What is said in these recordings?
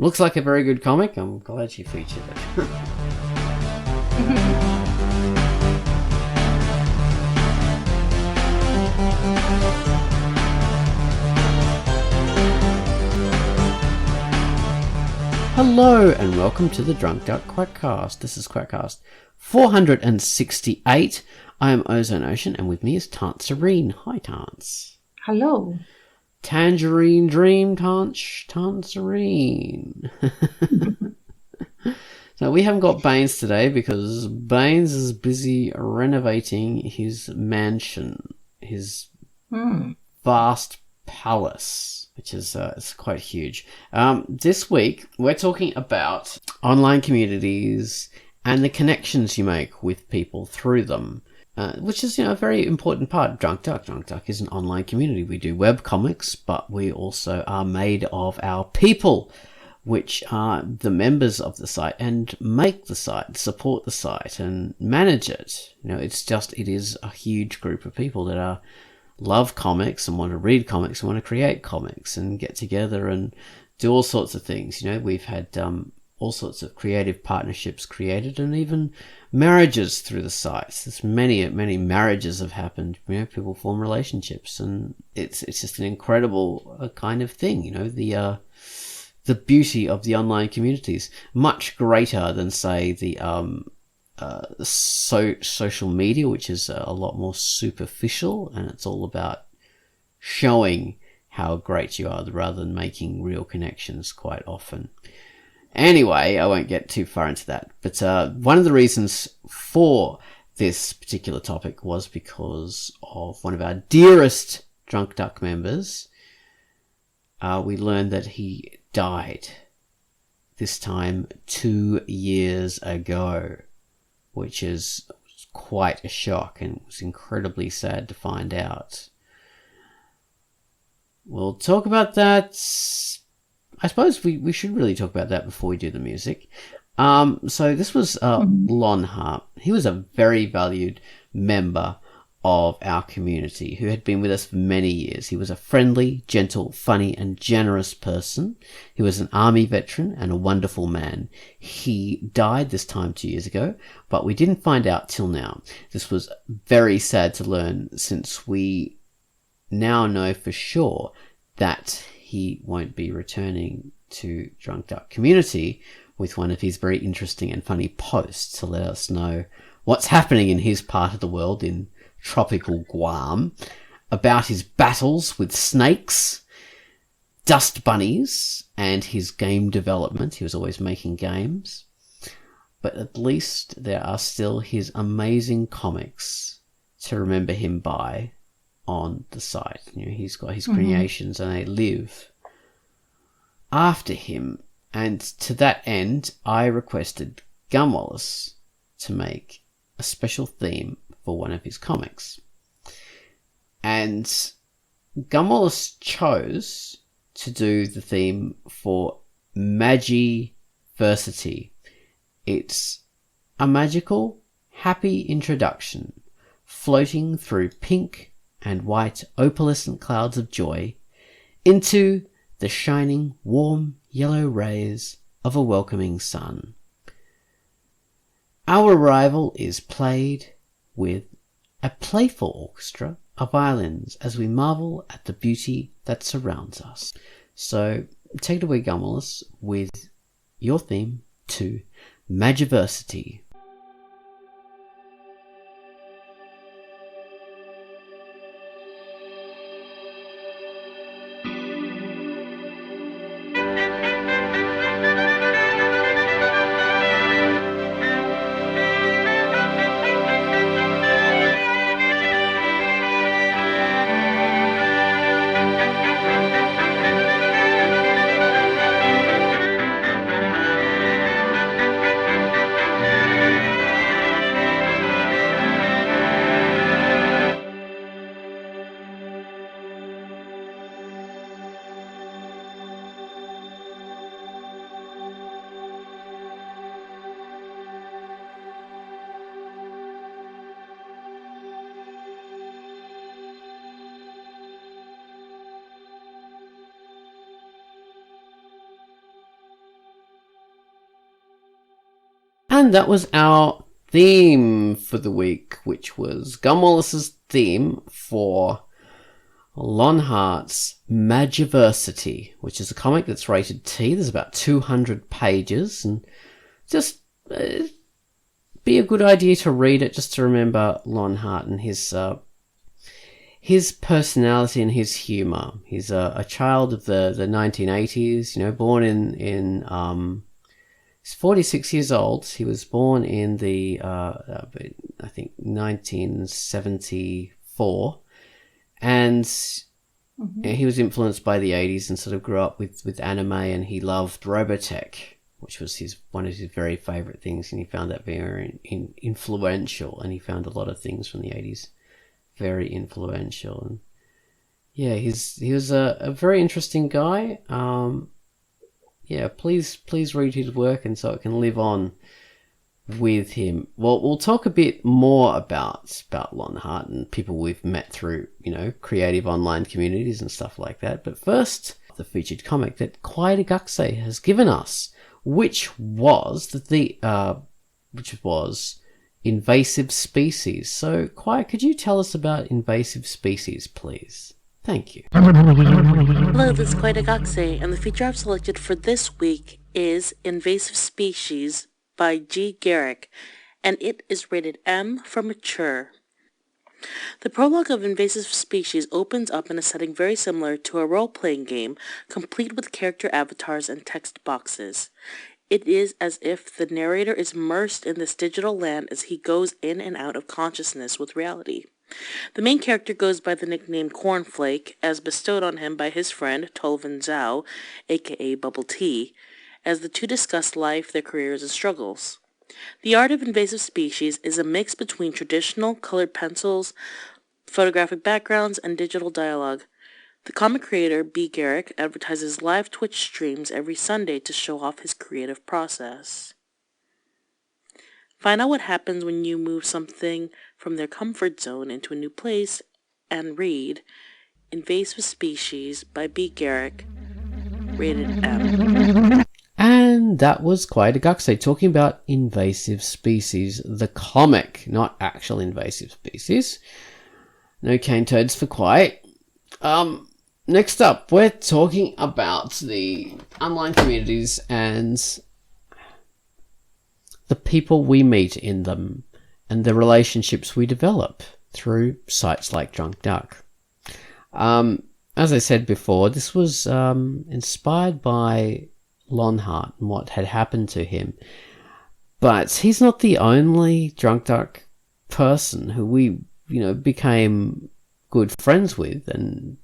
Looks like a very good comic. I'm glad you featured it. Hello and welcome to the Drunk Duck QUACKCAST. This is QUACKCAST 468. I am Ozone Ocean and with me is Tance Serene. Hi Tance. Hello. Tangerine Dream Tance Serene. So we haven't got Baines today because Baines is busy renovating his mansion, his vast palace, which is it's quite huge. This week we're talking about online communities and the connections you make with people through them, which is a very important part of Drunk Duck. Drunk Duck is an online community. We do web comics, but we also are made of our people, which are the members of the site and make the site, support the site and manage it. It is a huge group of people that love comics and want to read comics and want to create comics and get together and do all sorts of things. We've had all sorts of creative partnerships created and even marriages through the sites. There's many marriages have happened. People form relationships and it's just an incredible kind of thing. The beauty of the online communities, much greater than say the social media, which is a lot more superficial, and it's all about showing how great you are rather than making real connections quite often. Anyway, I won't get too far into that, but one of the reasons for this particular topic was because of one of our dearest Drunk Duck members. We learned that he died, this time 2 years ago, which is quite a shock and was incredibly sad to find out. We'll talk about that. I suppose we should really talk about that before we do the music. So this was Lon Hart. He was a very valued member of our community who had been with us for many years. He was a friendly, gentle, funny and generous person. He was an army veteran and a wonderful man. He died this time 2 years ago, but we didn't find out till now. This was very sad to learn, since we now know for sure that he won't be returning to Drunk Duck Community with one of his very interesting and funny posts to let us know what's happening in his part of the world in tropical Guam, about his battles with snakes, dust bunnies, and his game development. He was always making games. But at least there are still his amazing comics to remember him by on the site. He's got his creations and they live after him. And to that end, I requested Gun Wallace to make a special theme for one of his comics. And Gun Wallace chose to do the theme for Magiversity. It's a magical, happy introduction floating through pink and white opalescent clouds of joy into the shining, warm, yellow rays of a welcoming sun. Our arrival is played with a playful orchestra of violins as we marvel at the beauty that surrounds us. So take it away, Gun Wallace, with your theme to Magiversity. And that was our theme for the week, which was Gun Wallace's theme for Lonhart's Magiversity, which is a comic that's rated T. There's about 200 pages, and just be a good idea to read it just to remember Lonhart and his personality and his humor. He's a child of the 1980s, born in he's 46 years old. He was born in the, I think, 1974. And he was influenced by the 80s and sort of grew up with anime, and he loved Robotech, which was one of his very favorite things. And he found that very influential, and he found a lot of things from the 80s very influential. And yeah, he was a very interesting guy. Please read his work, and so it can live on with him. Well, we'll talk a bit more about Lonhart and people we've met through, creative online communities and stuff like that. But first, the featured comic that QUACKCAST has given us, which was Invasive Species. So, Quai, could you tell us about Invasive Species, please? Thank you. Hello, this is QUACKCAST, and the feature I've selected for this week is Invasive Species by G. Garrick, and it is rated M for mature. The prologue of Invasive Species opens up in a setting very similar to a role-playing game, complete with character avatars and text boxes. It is as if the narrator is immersed in this digital land as he goes in and out of consciousness with reality. The main character goes by the nickname Cornflake, as bestowed on him by his friend Tolvin Zhao, aka Bubble Tea, as the two discuss life, their careers, and struggles. The art of Invasive Species is a mix between traditional colored pencils, photographic backgrounds, and digital dialogue. The comic creator, B. Garrick, advertises live Twitch streams every Sunday to show off his creative process. Find out what happens when you move something from their comfort zone into a new place, and read Invasive Species by B. Garrick, rated M. And that was QUACKCAST talking about Invasive Species, the comic, not actual invasive species. No cane toads for Quai. Next up, we're talking about the online communities and the people we meet in them and the relationships we develop through sites like Drunk Duck. As I said before, this was inspired by Lonhart and what had happened to him. But he's not the only Drunk Duck person who we, became good friends with and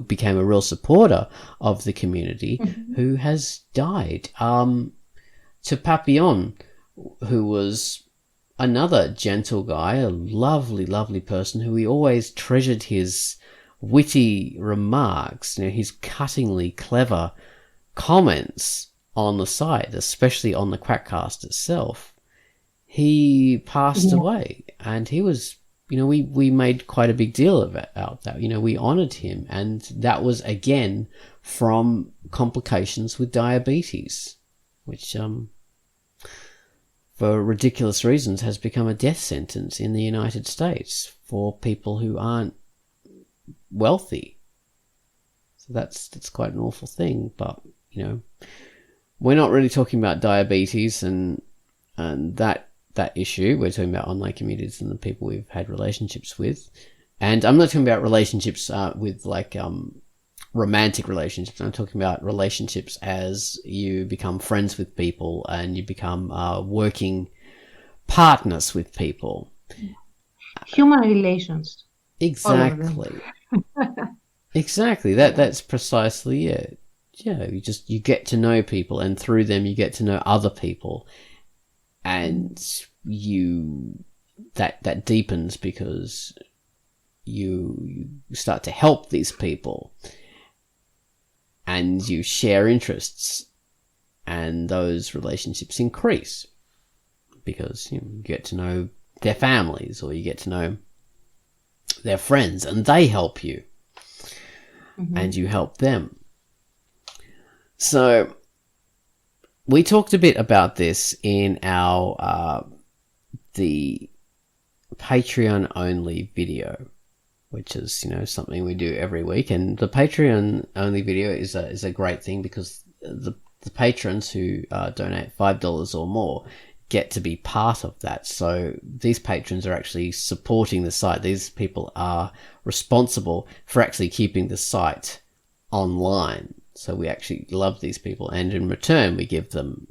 became a real supporter of the community who has died. To Papillon, who was another gentle guy, a lovely, lovely person who we always treasured his witty remarks, his cuttingly clever comments on the site, especially on the QUACKCAST itself. He passed away, and he was, we made quite a big deal of it out that, we honored him, and that was again from complications with diabetes, which, for ridiculous reasons, has become a death sentence in the United States for people who aren't wealthy. So that's quite an awful thing, but, we're not really talking about diabetes and that issue. We're talking about online communities and the people we've had relationships with. And I'm not talking about relationships with romantic relationships. I'm talking about relationships as you become friends with people and you become working partners with people. Human relations. Exactly. Exactly. That's precisely it. Yeah, you get to know people, and through them you get to know other people, and that deepens because you start to help these people, and you share interests, and those relationships increase because you get to know their families, or you get to know their friends, and they help you, and you help them. So we talked a bit about this in our the Patreon only video, which is, you know, something we do every week. And the Patreon only video is a great thing because the patrons who donate $5 or more get to be part of that. So these patrons are actually supporting the site. These people are responsible for actually keeping the site online. So we actually love these people, and in return we give them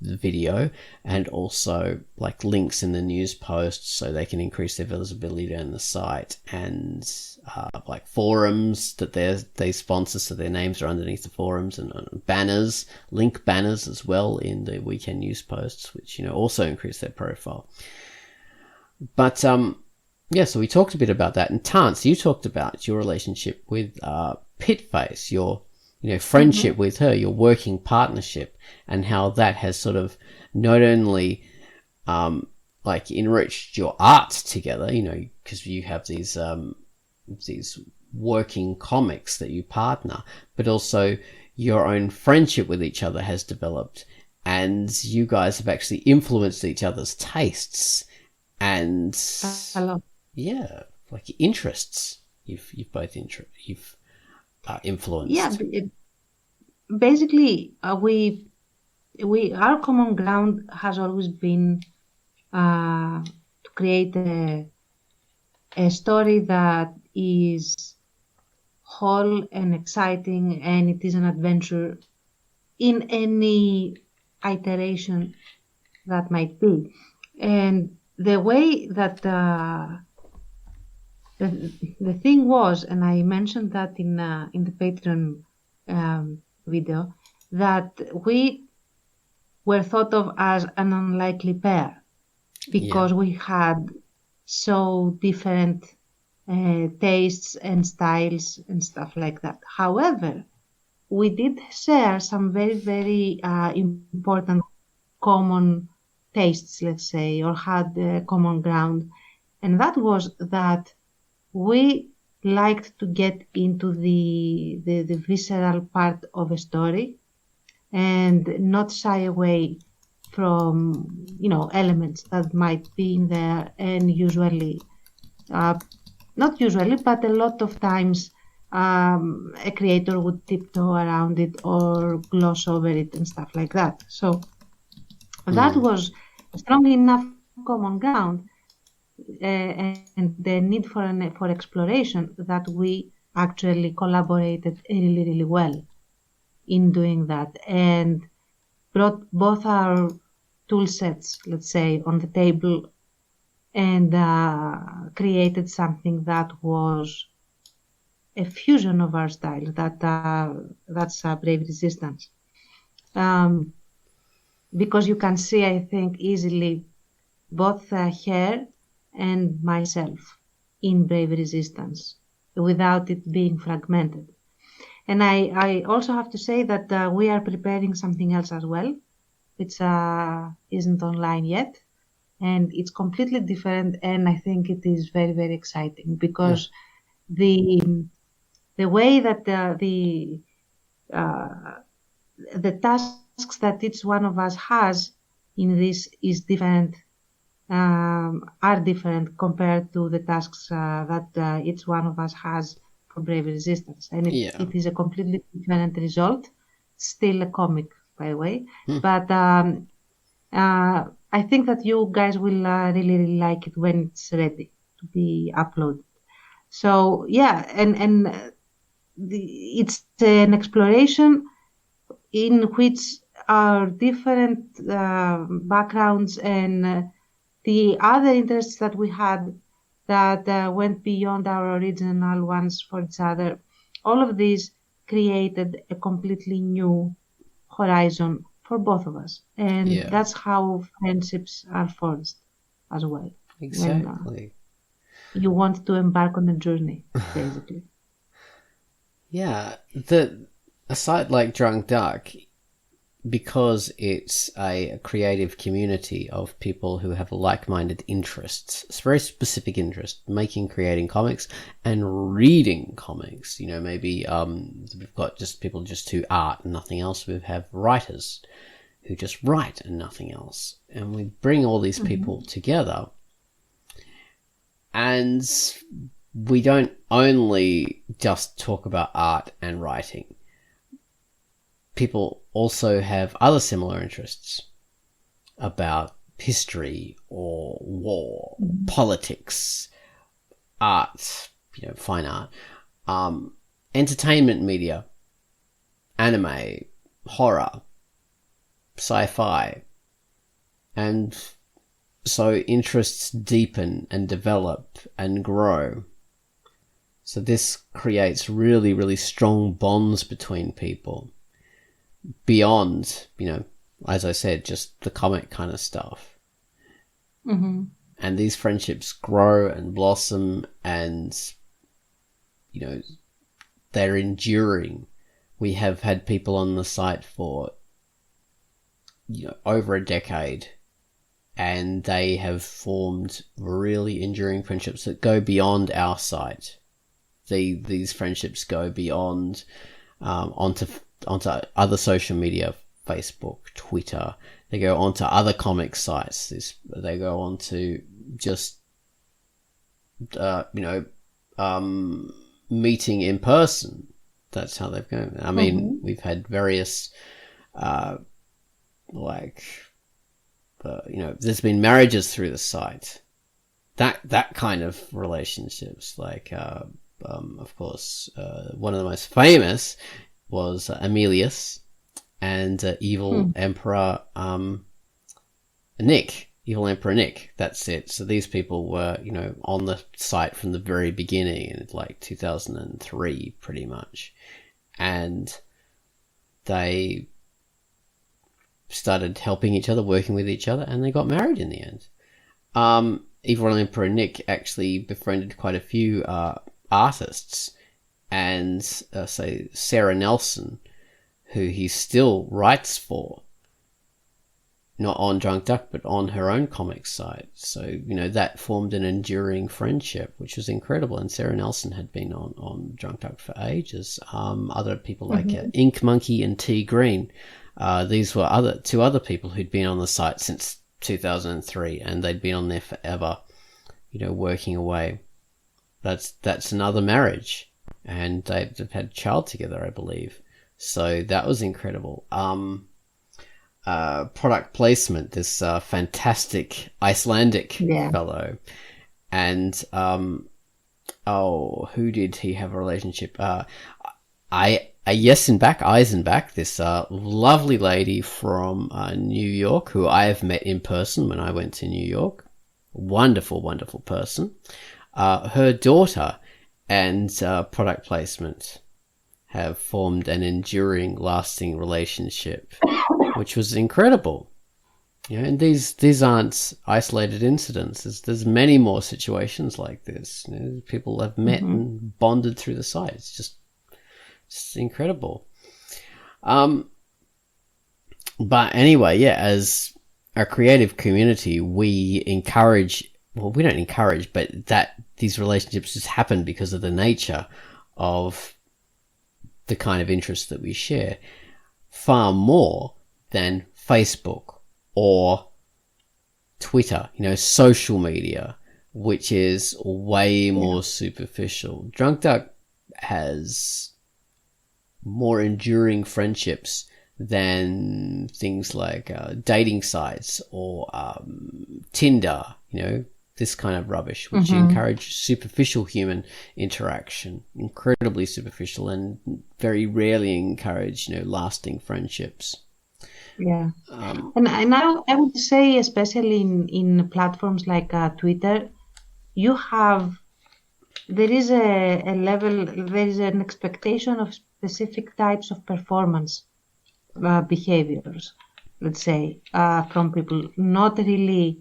the video and also like links in the news posts so they can increase their visibility on the site, and like forums that they sponsor, so their names are underneath the forums, and banners, link banners as well in the weekend news posts, which, you know, also increase their profile. But yeah, so we talked a bit about that. And Tance, you talked about your relationship with Pitface, your, you know, friendship with her, your working partnership, and how that has sort of not only like enriched your art together, you know, because you have these working comics that you partner, but also your own friendship with each other has developed, and you guys have actually influenced each other's tastes and yeah, like interests. You've both influenced. Yeah, basically, we our common ground has always been to create a story that is whole and exciting, and it is an adventure in any iteration that might be. And the way that the thing was, and I mentioned that in the Patreon video, that we were thought of as an unlikely pair because we had so different tastes and styles and stuff like that. However, we did share some very, very important common tastes, let's say, or had common ground. And that was that we liked to get into the visceral part of a story and not shy away from, you know, elements that might be in there, and usually, not usually, but a lot of times a creator would tiptoe around it or gloss over it and stuff like that. So that was strong enough common ground and the need for exploration that we actually collaborated really, really well in doing that, and brought both our tool sets, let's say, on the table, and created something that was a fusion of our styles. That's Brave Resistance. Because you can see, I think, easily both her and myself in Brave Resistance without it being fragmented. And I also have to say that we are preparing something else as well, which isn't online yet, and it's completely different, and I think it is very, very exciting because the way that the tasks that each one of us has in this is different, are different compared to the tasks that each one of us has for Brave Resistance. And it is a completely different result. Still a comic, by the way. But I think that you guys will really, really like it when it's ready to be uploaded. So, yeah, and it's an exploration in which our different backgrounds and the other interests that we had that went beyond our original ones for each other, all of these created a completely new horizon for both of us. And that's how friendships are forged as well. Exactly. When you want to embark on a journey, basically. Yeah. A site like Drunk Duck, because it's a creative community of people who have like-minded interests, it's a very specific interest, creating comics and reading comics. You know, maybe we've got just people just who art and nothing else. We have writers who just write and nothing else. And we bring all these people together, and we don't only just talk about art and writing. People also have other similar interests about history or war, politics, art, fine art, entertainment media, anime, horror, sci-fi. And so interests deepen and develop and grow. So this creates really, really strong bonds between people beyond, as I said, just the comic kind of stuff. And these friendships grow and blossom, and, they're enduring. We have had people on the site for, over a decade, and they have formed really enduring friendships that go beyond our site. These friendships go beyond onto other social media, Facebook, Twitter. They go onto other comic sites. They go on to just meeting in person. That's how they've gone. I mean, we've had various there's been marriages through the site. That kind of relationships, of course, one of the most famous was Emilius and evil Emperor Nick. Evil Emperor Nick, that's it. So these people were, on the site from the very beginning in 2003, pretty much. And they started helping each other, working with each other, and they got married in the end. Evil Emperor Nick actually befriended quite a few artists, and say Sarah Nelson, who he still writes for, not on Drunk Duck, but on her own comic site. So, that formed an enduring friendship, which was incredible. And Sarah Nelson had been on Drunk Duck for ages. Other people like Ink Monkey and T Green. These were two other people who'd been on the site since 2003, and they'd been on there forever, working away. That's another marriage, and they've had a child together, I believe. So that was incredible. Product placement, this fantastic Icelandic fellow, and who did he have a relationship? Eisenbach, this lovely lady from New York, who I have met in person when I went to New York. Wonderful, wonderful person. Her daughter and product placement have formed an enduring, lasting relationship, which was incredible. And these aren't isolated incidents. There's many more situations like this. People have met and bonded through the site. It's just incredible. But anyway, as a creative community, we don't encourage, but that these relationships just happen because of the nature of the kind of interests that we share, far more than Facebook or Twitter, social media, which is way more superficial. Drunk Duck has more enduring friendships than things like dating sites or Tinder, this kind of rubbish, which encourage superficial human interaction, incredibly superficial, and very rarely encourage, lasting friendships. Yeah. And I would say, especially in platforms like Twitter, there is an expectation of specific types of performance behaviors, let's say, from people, not really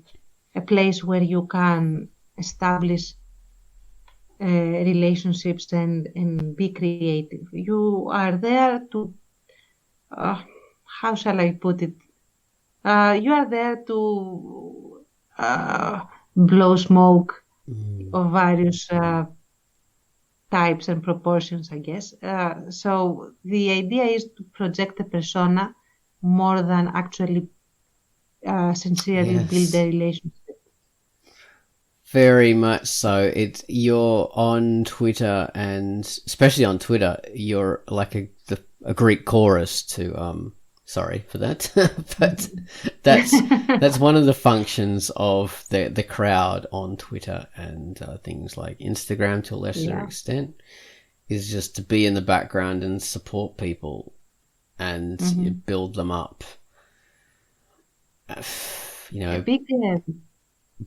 a place where you can establish relationships and be creative. You are there to, how shall I put it? You are there to blow smoke of various types and proportions, I guess. So the idea is to project a persona more than actually sincerely build a relationship. Very much so. You're on Twitter, and especially on Twitter, you're like a Greek chorus to sorry for that, but that's one of the functions of the crowd on Twitter and things like Instagram to a lesser extent, is just to be in the background and support people and build them up. A big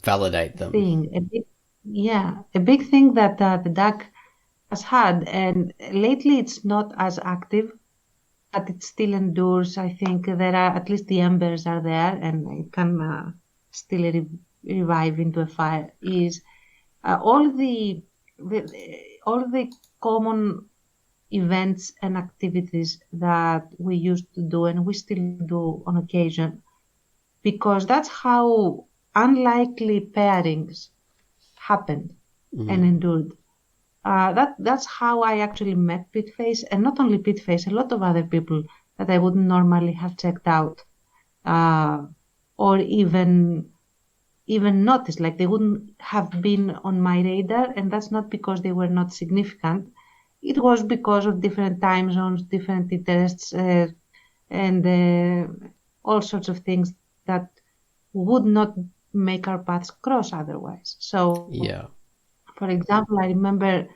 validate them. A big thing that the DAC has had, and lately it's not as active, but it still endures. I think there are at least the embers are there, and it can still revive into a fire. Is all the common events and activities that we used to do and we still do on occasion, because that's how unlikely pairings happened and endured. That's how I actually met Pitface, and not only Pitface, a lot of other people that I wouldn't normally have checked out or even noticed. Like, they wouldn't have been on my radar, and that's not because they were not significant. It was because of different time zones, different interests, and all sorts of things that would not make our paths cross otherwise. So, for example, I remember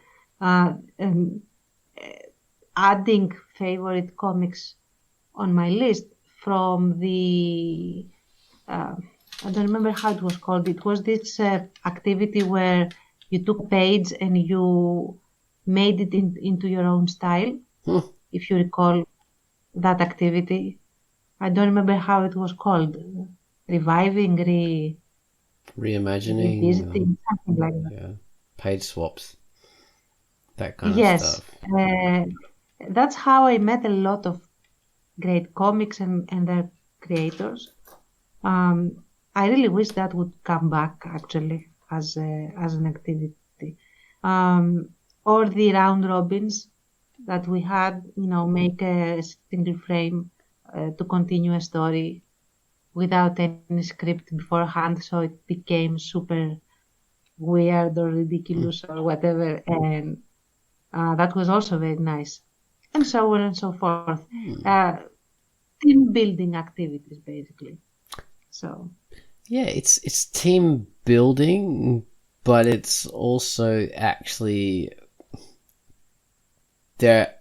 adding favorite comics on my list from the I don't remember how it was called. It was this activity where you took a page and you made it into your own style. If you recall that activity, I don't remember how it was called. Reviving, reimagining, revisiting, something like that. Yeah, page swaps, that kind of stuff. That's how I met a lot of great comics and their creators. I really wish that would come back, actually, as an activity. Or the round robins that we had, make a single frame to continue a story without any script beforehand, so it became super weird or ridiculous or whatever, and that was also very nice, and so on and so forth. Team building activities, basically. So it's team building, but it's also actually they're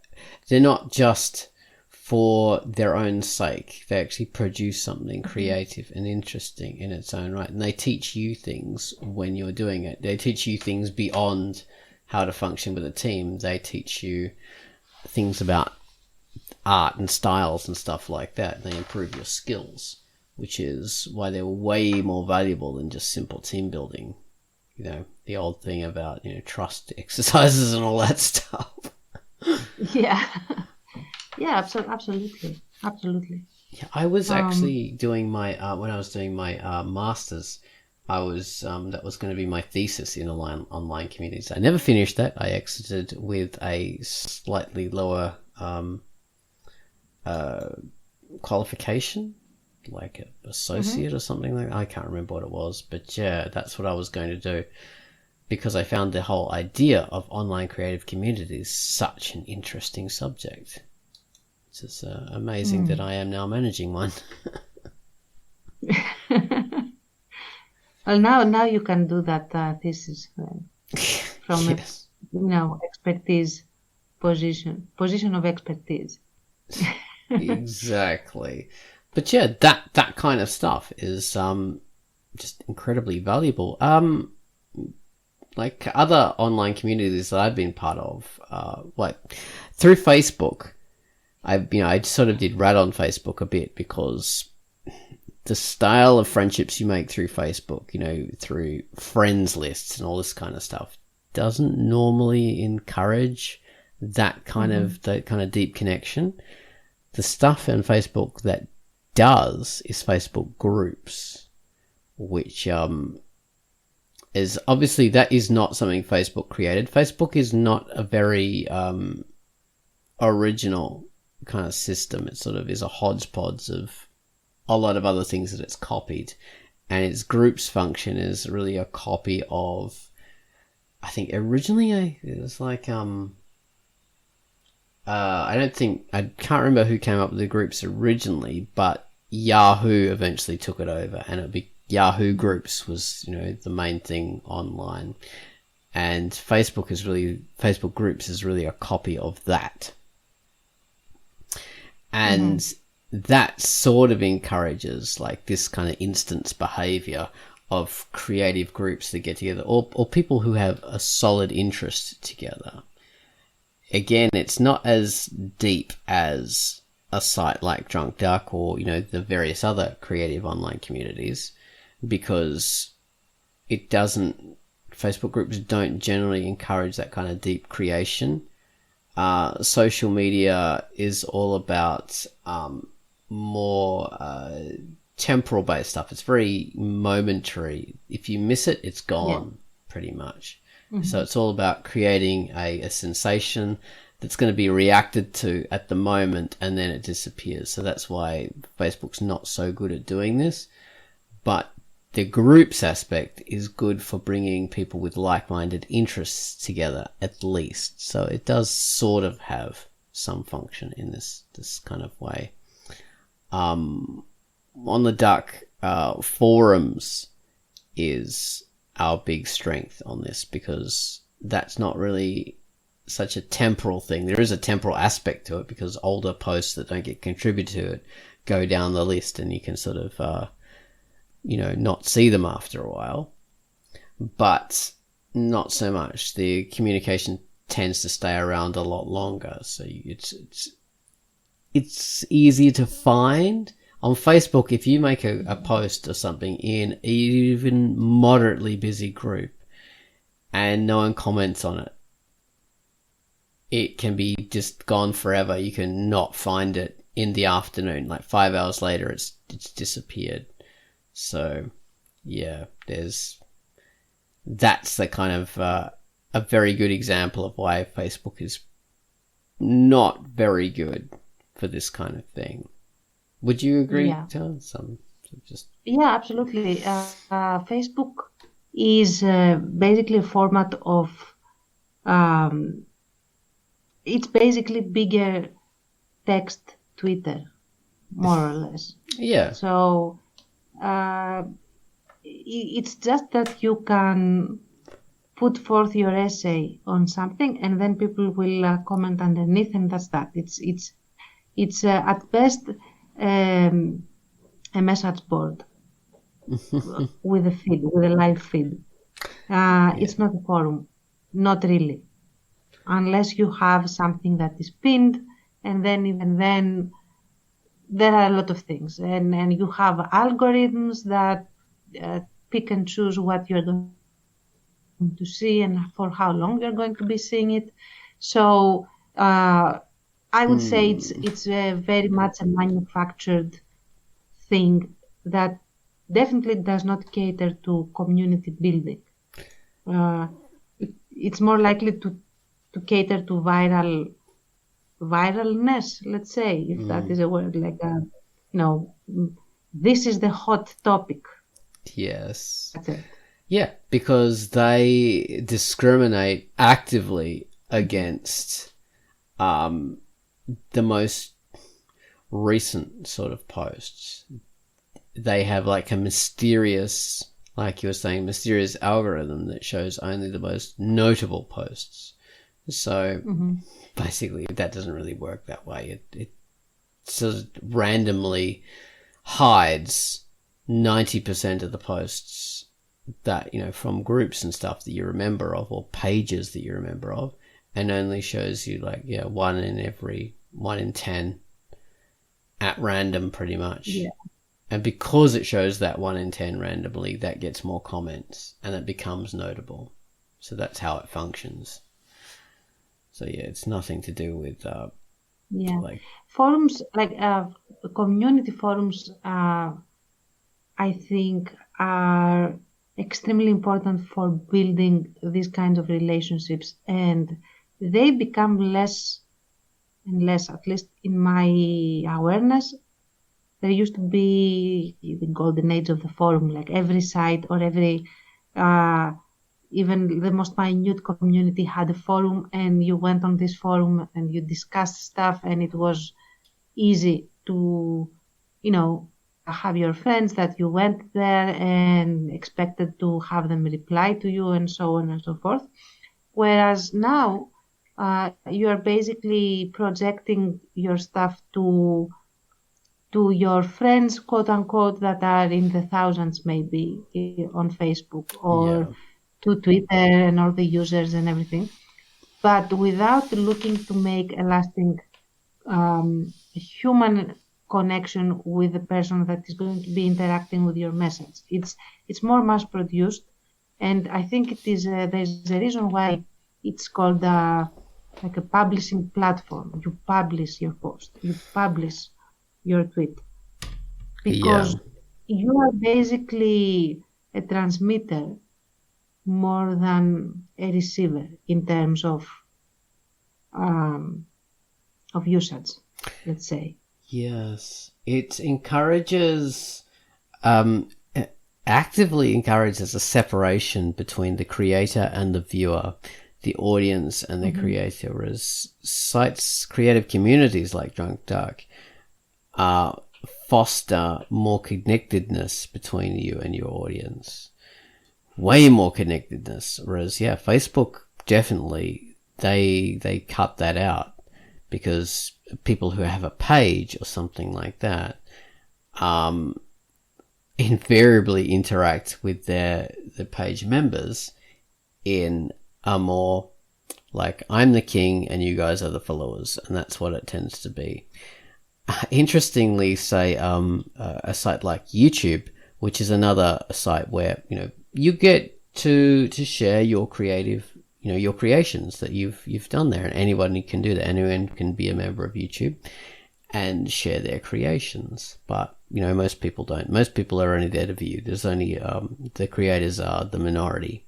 not just for their own sake. They actually produce something creative and interesting in its own right, and they teach you things when you're doing it. They teach you things beyond how to function with a team. They teach you things about art and styles and stuff like that. They improve your skills, which is why they're way more valuable than just simple team building. The old thing about trust exercises and all that stuff. Yeah, absolutely. Yeah, I was actually doing my when I was doing my masters. I was that was going to be my thesis in online communities. I never finished that. I exited with a slightly lower qualification, like an associate or something like that. I can't remember what it was, but yeah, that's what I was going to do, because I found the whole idea of online creative communities such an interesting subject. It's just amazing that I am now managing one. Well, now you can do that thesis from Yes. Expertise position of expertise. Exactly. But yeah, that kind of stuff is just incredibly valuable. Like other online communities that I've been part of, like through Facebook, I sort of did rat on Facebook a bit, because the style of friendships you make through Facebook, through friends lists and all this kind of stuff, doesn't normally encourage that kind of deep connection. The stuff on Facebook that does is Facebook groups, which is obviously, that is not something Facebook created. Facebook is not a very original kind of system. It sort of is a hodgepodge of a lot of other things that it's copied, and its groups function is really a copy of, I think originally it was like I can't remember who came up with the groups originally, but Yahoo eventually took it over, and Yahoo Groups was, the main thing online. And Facebook Groups is really a copy of that. And that sort of encourages like this kind of instance behavior of creative groups that get together, or people who have a solid interest together. Again, it's not as deep as a site like Drunk Duck or, the various other creative online communities, because Facebook groups don't generally encourage that kind of deep creation. Social media is all about more temporal based stuff. It's very momentary. If you miss it, it's gone, pretty much. So it's all about creating a sensation that's going to be reacted to at the moment, and then it disappears. So that's why Facebook's not so good at doing this. But the groups aspect is good for bringing people with like-minded interests together, at least. So it does sort of have some function in this kind of way. On the Duck, forums is our big strength on this, because that's not really such a temporal thing. There is a temporal aspect to it, because older posts that don't get contributed to it go down the list, and you can sort of not see them after a while, but not so much. The communication tends to stay around a lot longer, so it's easier to find. On Facebook, if you make a post or something in an even moderately busy group and no one comments on it, it can be just gone forever. You can not find it in the afternoon. Like 5 hours later, it's disappeared. So, yeah, that's the kind of a very good example of why Facebook is not very good for this kind of thing. Would you agree? Yeah. Yeah, absolutely. Facebook is basically a format of, it's basically bigger text Twitter, more or less. Yeah. So it's just that you can put forth your essay on something, and then people will comment underneath, and that's that. It's at best a message board with a live feed. It's not a forum, not really, unless you have something that is pinned, and then even then there are a lot of things, and you have algorithms that pick and choose what you're going to see and for how long you're going to be seeing it. So I would say it's very much a manufactured thing that definitely does not cater to community building. It's more likely to cater to viralness, let's say, if that is a word, like this is the hot topic. Yes. That's it. Yeah, because they discriminate actively against the most recent sort of posts. They have like a mysterious, like you were saying, mysterious algorithm that shows only the most notable posts. So basically that doesn't really work that way. It sort of randomly hides 90% of the posts that, from groups and stuff that you remember of, or pages that you remember of, and only shows you like, 1 in 10 at random, pretty much. Yeah. And because it shows that 1 in 10 randomly, that gets more comments and it becomes notable. So that's how it functions. So yeah, it's nothing to do with forums, like community forums, I think are extremely important for building these kinds of relationships, and they become less and less, at least in my awareness. There used to be the golden age of the forum, like every site or every, even the most minute community had a forum, and you went on this forum and you discussed stuff, and it was easy to, have your friends that you went there and expected to have them reply to you and so on and so forth. Whereas now, you are basically projecting your stuff to your friends, quote unquote, that are in the thousands maybe on Facebook or to Twitter and all the users and everything, but without looking to make a lasting human connection with the person that is going to be interacting with your message. It's more mass produced, and I think it is there's a reason why it's called like a publishing platform. You publish your post, you publish your tweet, because you are basically a transmitter more than a receiver in terms of usage, let's say. Yes, it encourages, actively encourages a separation between the creator and the viewer, the audience and the creator, as sites, creative communities like Drunk Dark foster more connectedness between you and your audience. Way more connectedness. Whereas, Facebook definitely, they cut that out, because people who have a page or something like that invariably interact with their page members in a more like, I'm the king and you guys are the followers, and that's what it tends to be. Interestingly, say a site like YouTube, which is another site where you get to share your creative, your creations that you've done there, and anyone can do that. Anyone can be a member of YouTube and share their creations, but most people don't. Most people are only there to view. There's only the creators are the minority.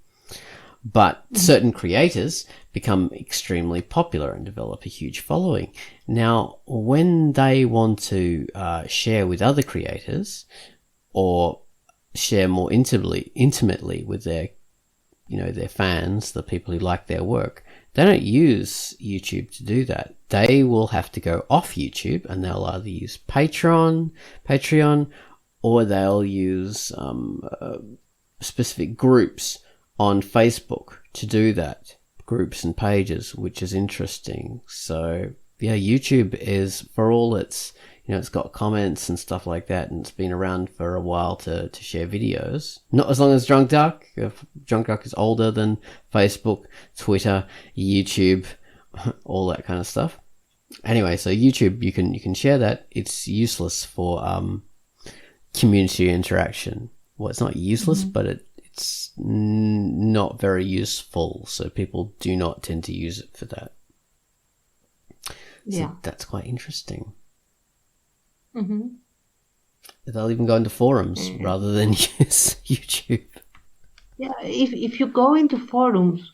But certain creators become extremely popular and develop a huge following. Now, when they want to share with other creators, or share more intimately with their, their fans, the people who like their work, they don't use YouTube to do that. They will have to go off YouTube, and they'll either use Patreon, or they'll use specific groups on Facebook to do that, groups and pages, which is interesting. So YouTube is, for all its, it's got comments and stuff like that, and it's been around for a while to share videos. Not as long as Drunk Dark. Drunk Dark is older than Facebook, Twitter, YouTube, all that kind of stuff. Anyway, so YouTube, you can share that. It's useless for community interaction. Well, it's not useless, but it's not very useful, so people do not tend to use it for that. So that's quite interesting. They'll even go into forums rather than use YouTube. Yeah, if you go into forums,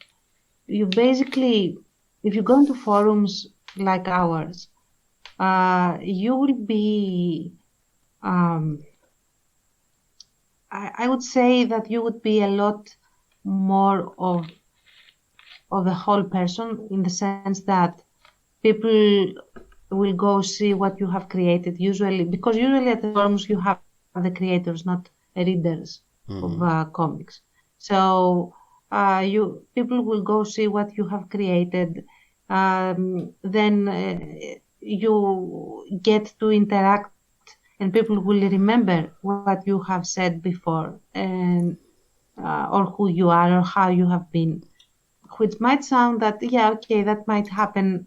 you basically, if you go into forums like ours, you will be, I would say that you would be a lot more of a whole person, in the sense that people will go see what you have created, usually, because usually at the forums you have the creators, not readers of comics. So people will go see what you have created. Then you get to interact, and people will remember what you have said before, and or who you are or how you have been, which might sound that, that might happen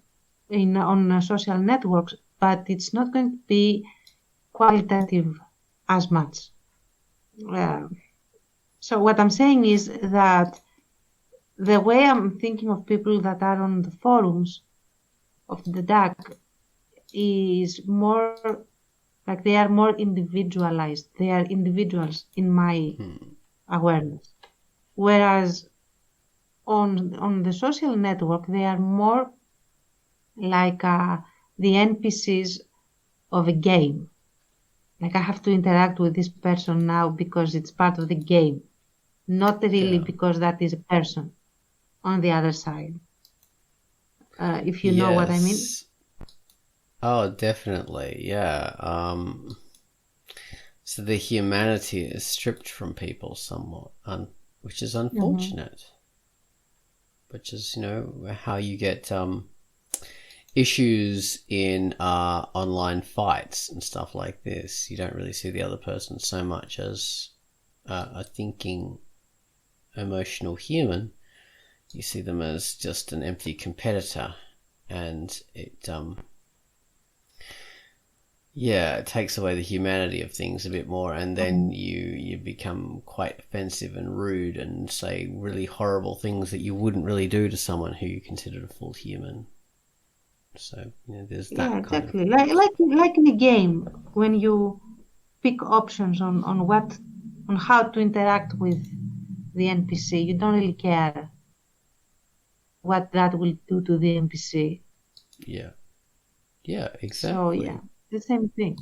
on social networks, but it's not going to be qualitative as much. So what I'm saying is that the way I'm thinking of people that are on the forums of the dark is more like they are more individualized. They are individuals in my awareness. Whereas on the social network, they are more like the NPCs of a game. Like I have to interact with this person now because it's part of the game, not really because that is a person on the other side. If you know what I mean. Oh, definitely, yeah. So the humanity is stripped from people somewhat, which is unfortunate. Which is, how you get issues in online fights and stuff like this. You don't really see the other person so much as a thinking, emotional human. You see them as just an empty competitor, and it it takes away the humanity of things a bit more, and then you become quite offensive and rude and say really horrible things that you wouldn't really do to someone who you considered a full human. So there's that. Yeah, exactly. Like in a game, when you pick options on how to interact with the NPC, you don't really care what that will do to the NPC. Yeah, exactly. So yeah, the same thing.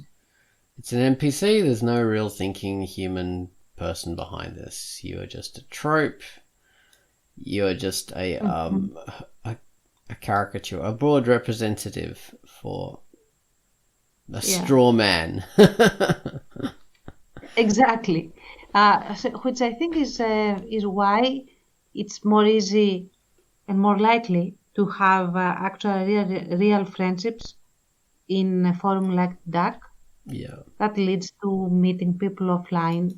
It's an NPC. There's no real thinking human person behind this. You are just a trope. You are just a caricature, a broad representative for a straw man. Exactly, which I think is why it's more easy and more likely to have actual real friendships in a forum like Duck. Yeah. That leads to meeting people offline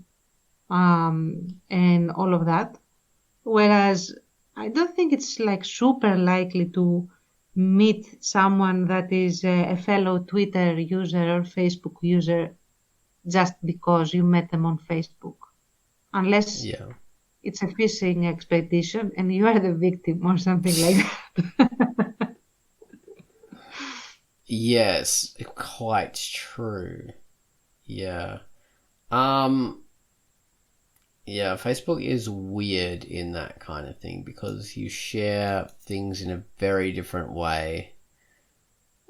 and all of that. Whereas I don't think it's like super likely to meet someone that is a fellow Twitter user or Facebook user just because you met them on Facebook. Unless it's a phishing expedition and you are the victim or something like that. Yes, quite true. Yeah. Yeah, Facebook is weird in that kind of thing because you share things in a very different way.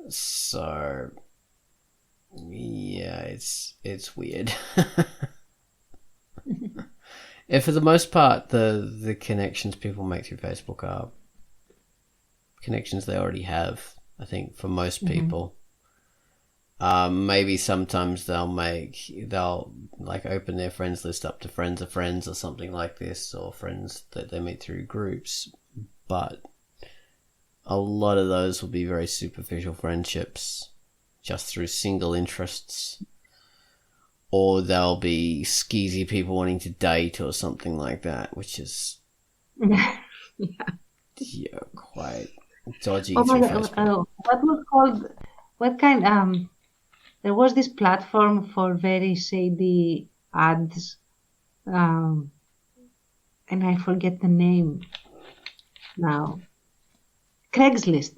So yeah, it's weird. And for the most part, the connections people make through Facebook are connections they already have, I think, for most people. Maybe sometimes they'll open their friends list up to friends of friends or something like this, or friends that they meet through groups. But a lot of those will be very superficial friendships, just through single interests. Or they'll be skeezy people wanting to date or something like that, which is quite dodgy through Facebook. What was called? What kind? There was this platform for very shady ads, and I forget the name now. Craigslist.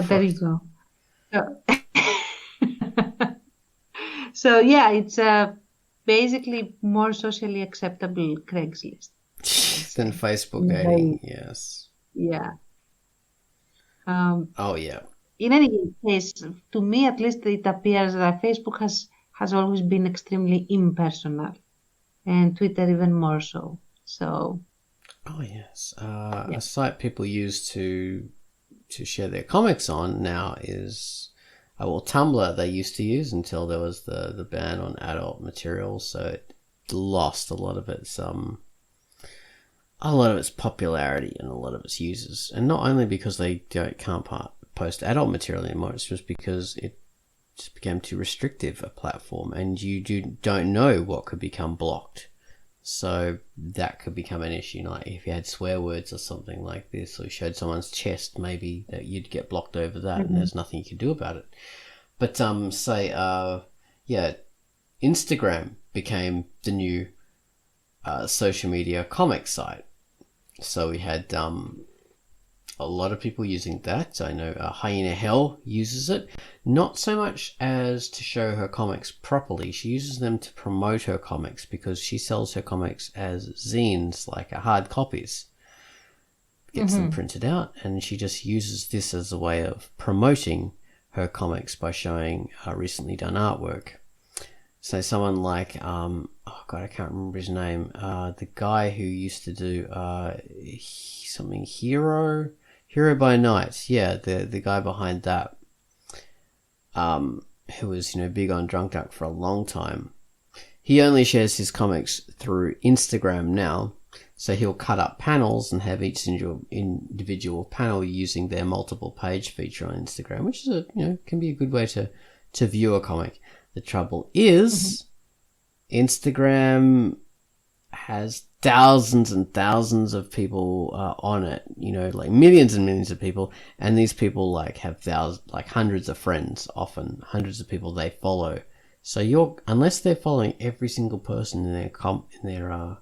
There you go. So yeah, it's basically more socially acceptable Craigslist than Facebook dating. Yes. Yeah. Oh yeah. In any case, to me at least, it appears that Facebook has always been extremely impersonal, and Twitter even more so. So. Oh yes, a site people use to share their comics on now is. Well, Tumblr they used to use until there was the ban on adult material, so it lost a lot of its popularity and a lot of its users. And not only because they can't post adult material anymore, it's just because it just became too restrictive a platform, and you don't know what could become blocked. So that could become an issue. Like if you had swear words or something like this, or showed someone's chest, maybe that you'd get blocked over that, and there's nothing you can do about it. But Instagram became the new social media comic site. So we had a lot of people using that. I know Hyena Hell uses it, not so much as to show her comics properly. She uses them to promote her comics because she sells her comics as zines, like hard copies. Gets them printed out, and she just uses this as a way of promoting her comics by showing recently done artwork. So someone like, oh God, I can't remember his name. The guy who used to do something Hero by Night. Yeah, the guy behind that. Who was, big on Drunk Duck for a long time. He only shares his comics through Instagram now. So he'll cut up panels and have each individual panel using their multiple page feature on Instagram, which is can be a good way to view a comic. The trouble is, Instagram has thousands and thousands of people on it, like millions and millions of people, and these people have hundreds of friends, often hundreds of people they follow. So unless they're following every single person in their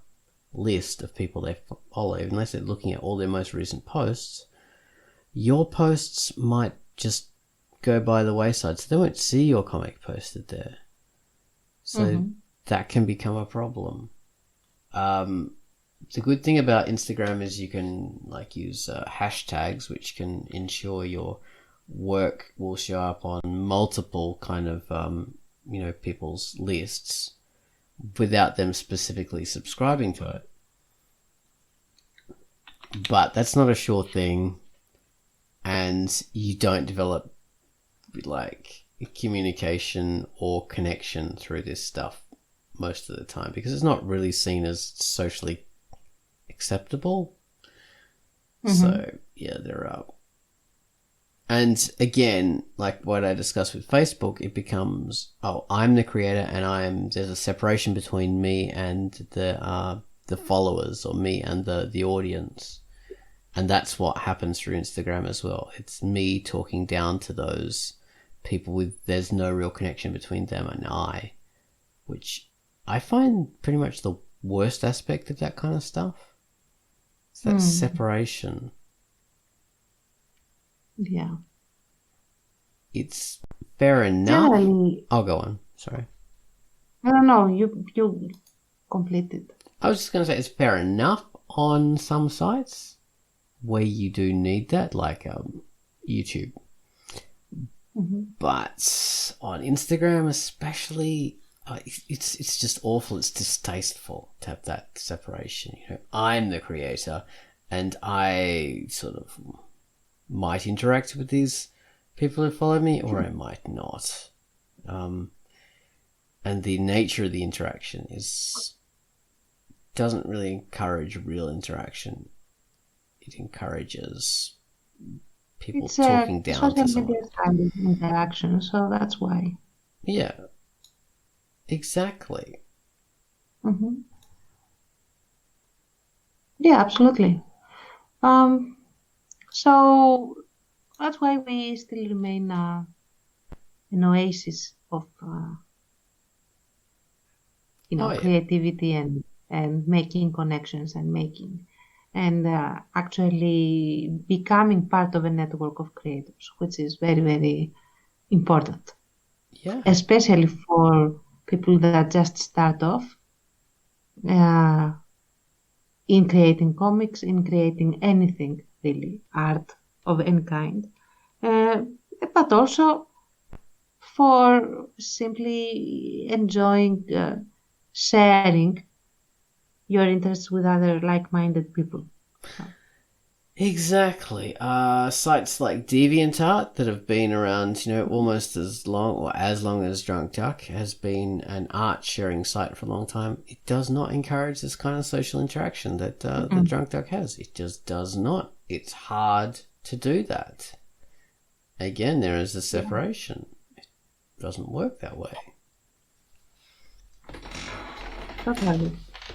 list of people they follow, unless they're looking at all their most recent posts, your posts might just go by the wayside, so they won't see your comic posted there. So that can become a problem. The good thing about Instagram is you can use hashtags, which can ensure your work will show up on multiple kind of people's lists without them specifically subscribing to it. But that's not a sure thing, and you don't develop communication or connection through this stuff most of the time because it's not really seen as socially acceptable. So yeah, there are. And again, like what I discussed with Facebook, it becomes, I'm the creator and there's a separation between me and the followers, or me and the audience. And that's what happens through Instagram as well. It's me talking down to those people there's no real connection between them and I, which I find pretty much the worst aspect of that kind of stuff. It's that separation. Yeah. It's fair enough. Generally, I'll go on. Sorry. No, you completed. I was just going to say it's fair enough on some sites where you do need that, like YouTube. But on Instagram especially, it's just awful. It's distasteful to have that separation. I'm the creator and I sort of might interact with these people who follow me, or I might not. And the nature of the interaction doesn't really encourage real interaction. It encourages people talking down to someone. It's social media kind of interaction, so that's why. Yeah, exactly. Yeah, absolutely. So that's why we still remain an oasis of creativity and making connections and actually becoming part of a network of creators, which is very, very important. Yeah. Especially for people that just start off in creating comics, in creating anything really, art of any kind, but also for simply enjoying sharing your interests with other like-minded people. Exactly. Sites like DeviantArt that have been around, almost as long as Drunk Duck has been an art sharing site for a long time. It does not encourage this kind of social interaction that the Drunk Duck has. It just does not. It's hard to do that. Again, there is a separation. It doesn't work that way. Totally.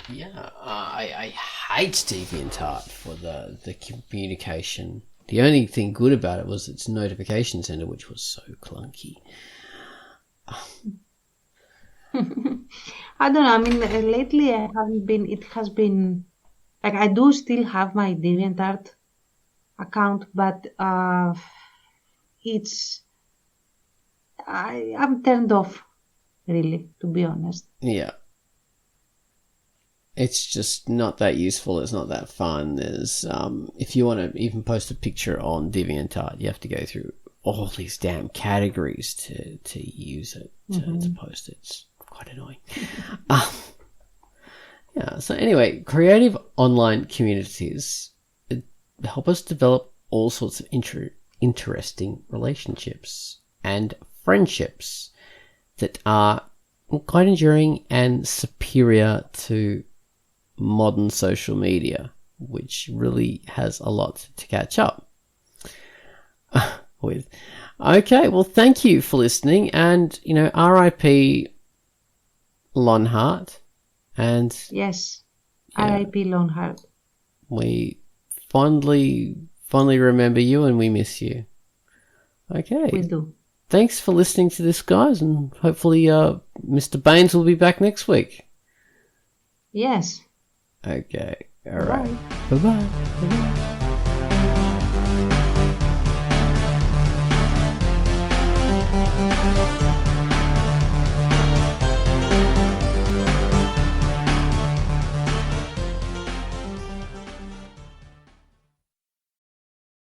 Yeah, I hate DeviantArt for the communication. The only thing good about it was its notification center, which was so clunky. I don't know. I mean, lately I haven't been. It has been I do still have my DeviantArt account, but I'm turned off, really, to be honest. Yeah. It's just not that useful. It's not that fun. There's if you want to even post a picture on DeviantArt, you have to go through all these damn categories to use it, to post it. It's quite annoying. Yeah, so anyway, creative online communities help us develop all sorts of interesting relationships and friendships that are quite enduring and superior to modern social media, which really has a lot to catch up with. Okay, well, thank you for listening, and, R.I.P. Lonhart, and... Yes, yeah, R.I.P. Lonhart. We fondly remember you, and we miss you. Okay. We do. Thanks for listening to this, guys, and hopefully Mr. Baines will be back next week. Yes. Okay. All right. Bye-bye. Bye-bye.